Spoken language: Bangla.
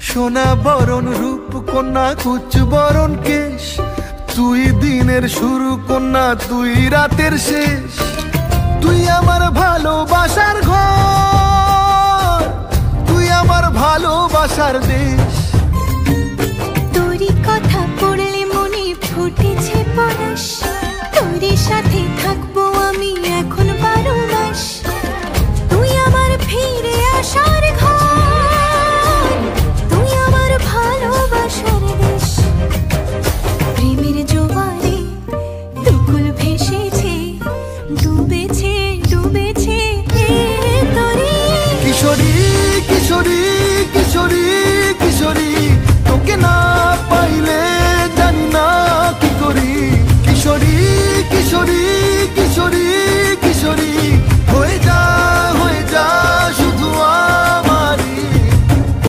সোনা বরণ রূপ কন্যা কুচ বরণ কেশ, তুই দিনের শুরু কন্যা তুই রাতের শেষ। তুই আমার ভালোবাসার ঘর, তুই আমার ভালোবাসার দেশ।